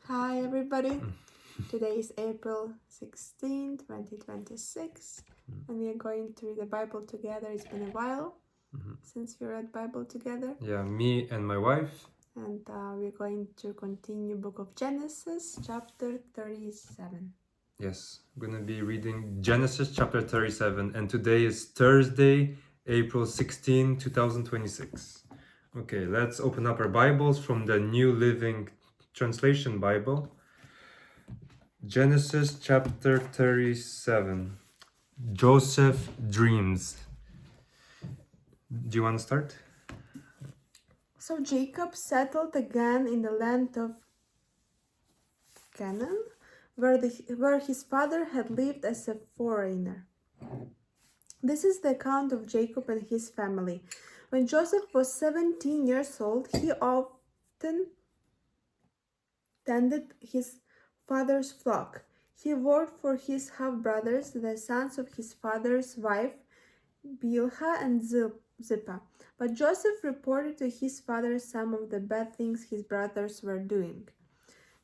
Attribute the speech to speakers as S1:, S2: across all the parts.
S1: Hi everybody, today is April 16, 2026 and we are going to read the Bible together. It's been a while since we read Bible together.
S2: Yeah, me and my wife.
S1: And we're going to continue book of Genesis, chapter 37.
S2: Yes, I'm gonna be reading Genesis chapter 37 and today is Thursday, April 16, 2026. Okay, let's open up our Bibles from the New Living Translation Bible. Genesis chapter 37. Joseph dreams. Do you want to start?
S1: So Jacob settled again in the land of Canaan, where his father had lived as a foreigner. This is the account of Jacob and his family. When Joseph was 17 years old, he often tended his father's flock. He worked for his half-brothers, the sons of his father's wife, Bilhah and Zilpah. But Joseph reported to his father some of the bad things his brothers were doing.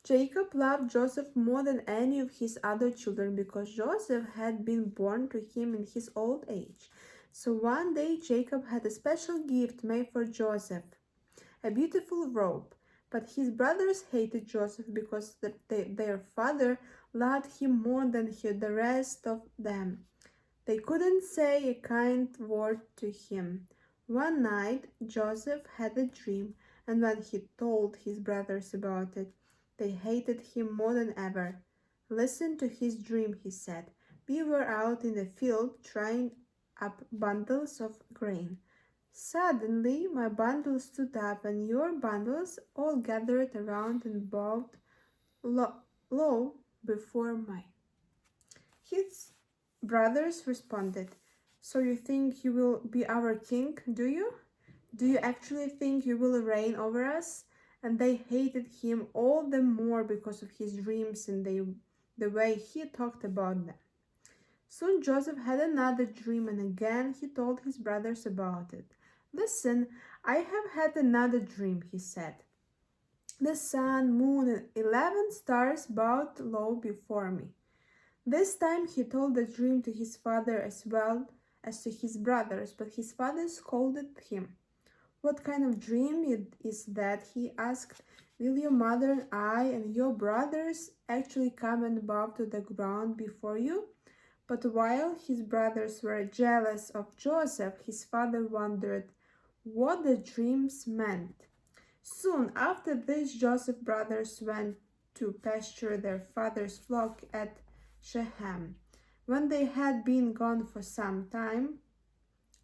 S1: Jacob loved Joseph more than any of his other children because Joseph had been born to him in his old age. So one day Jacob had a special gift made for Joseph, a beautiful robe. But his brothers hated Joseph because their father loved him more than the rest of them. They couldn't say a kind word to him. One night Joseph had a dream, and when he told his brothers about it, they hated him more than ever. Listen to his dream, he said. We were out in the field trying up bundles of grain. Suddenly my bundle stood up, and your bundles all gathered around and bowed low before mine. His brothers responded, So you think you will be our king, do you? Do you actually think you will reign over us? And they hated him all the more because of his dreams and the way he talked about them. Soon Joseph had another dream, and again he told his brothers about it. Listen, I have had another dream, he said. The sun, moon, and 11 stars bowed low before me. This time he told the dream to his father as well as to his brothers, but his father scolded him. What kind of dream is that? He asked. Will your mother and I and your brothers actually come and bow to the ground before you? But while his brothers were jealous of Joseph, his father wondered what the dreams meant. Soon after this, Joseph's brothers went to pasture their father's flock at Shechem. When they had been gone for some time,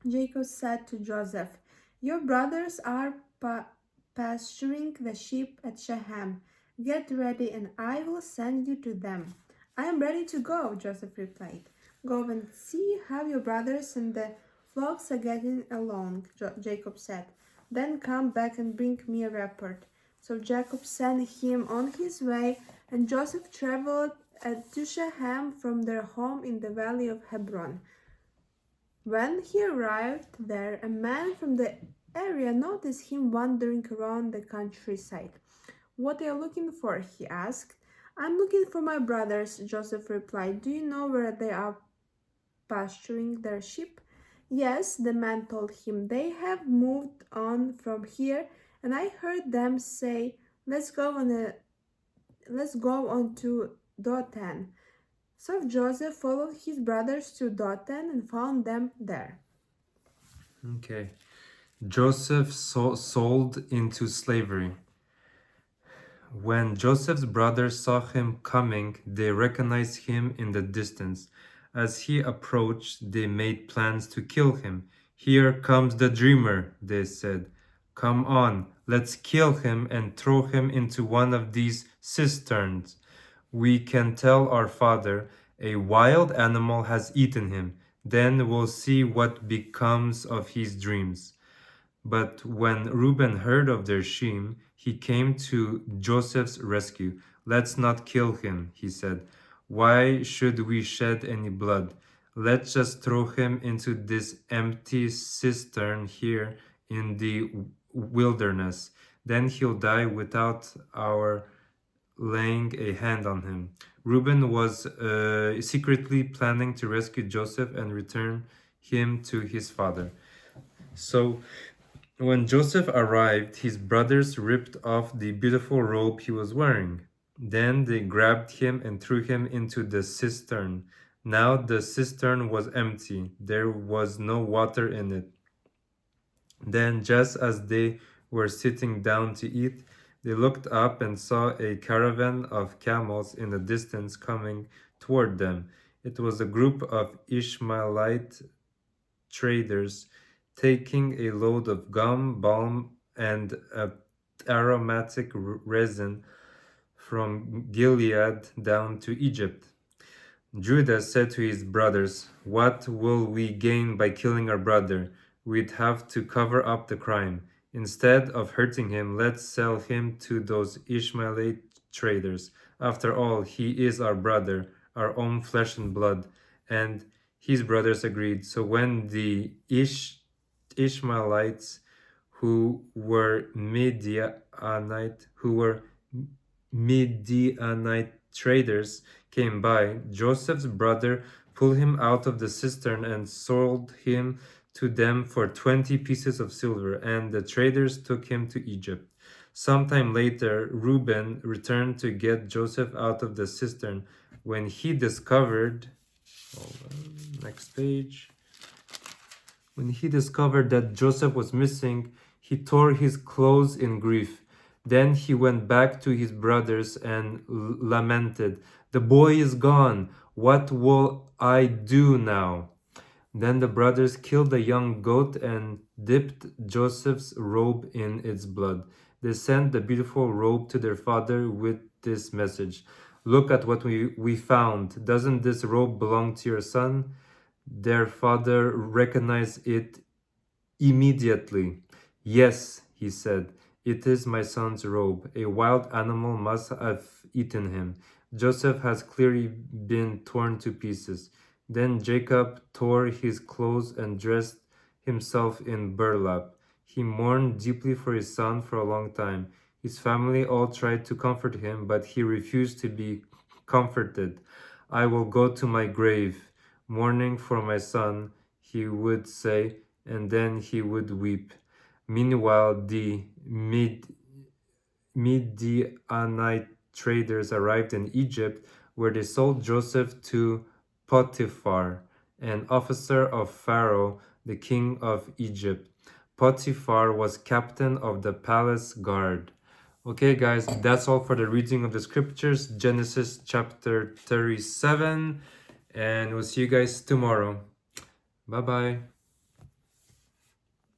S1: Jacob said to Joseph, Your brothers are pasturing the sheep at Shechem. Get ready and I will send you to them. I am ready to go, Joseph replied. Go and see how your brothers and the flocks are getting along, Jacob said. Then come back and bring me a report. So Jacob sent him on his way, and Joseph traveled to Shechem from their home in the valley of Hebron. When he arrived there, a man from the area noticed him wandering around the countryside. What are you looking for? He asked. I'm looking for my brothers, Joseph replied. Do you know where they are pasturing their sheep? Yes, the man told him. They have moved on from here, and I heard them say, let's go on to Dothan. So Joseph followed his brothers to Dothan and found them there.
S2: Okay. Joseph sold into slavery. When Joseph's brothers saw him coming, they recognized him in the distance. As he approached, they made plans to kill him. Here comes the dreamer, they said. Come on, let's kill him and throw him into one of these cisterns. We can tell our father, a wild animal has eaten him. Then we'll see what becomes of his dreams. But when Reuben heard of their shame, he came to Joseph's rescue. Let's not kill him, he said. Why should we shed any blood? Let's just throw him into this empty cistern here in the wilderness. Then he'll die without our laying a hand on him. Reuben was secretly planning to rescue Joseph and return him to his father. So, when Joseph arrived, his brothers ripped off the beautiful robe he was wearing. Then they grabbed him and threw him into the cistern. Now the cistern was empty, there was no water in it. Then, just as they were sitting down to eat, they looked up and saw a caravan of camels in the distance coming toward them. It was a group of Ishmaelite traders taking a load of gum, balm, and aromatic resin from Gilead down to Egypt. Judah said to his brothers, "What will we gain by killing our brother? We'd have to cover up the crime. Instead of hurting him, let's sell him to those Ishmaelite traders. After all, he is our brother, our own flesh and blood." And his brothers agreed. So when the Ishmaelites who were Midianite traders came by, Joseph's brother pulled him out of the cistern and sold him to them for 20 pieces of silver, and the traders took him to Egypt. Sometime later, Reuben returned to get Joseph out of the cistern. When he discovered, next page. When he discovered that Joseph was missing, he tore his clothes in grief. Then he went back to his brothers and lamented, "The boy is gone. What will I do now?" Then the brothers killed a young goat and dipped Joseph's robe in its blood. They sent the beautiful robe to their father with this message: "Look at what we found. Doesn't this robe belong to your son?" Their father recognized it immediately. "Yes," he said, "it is my son's robe. A wild animal must have eaten him. Joseph has clearly been torn to pieces." Then Jacob tore his clothes and dressed himself in burlap. He mourned deeply for his son for a long time. His family all tried to comfort him, but he refused to be comforted. "I will go to my grave, mourning for my son," he would say, and then he would weep. Meanwhile, the Midianite traders arrived in Egypt, where they sold Joseph to Potiphar, an officer of Pharaoh, the king of Egypt. Potiphar was captain of the palace guard. Okay, guys, that's all for the reading of the scriptures, Genesis chapter 37, and we'll see you guys tomorrow. Bye bye.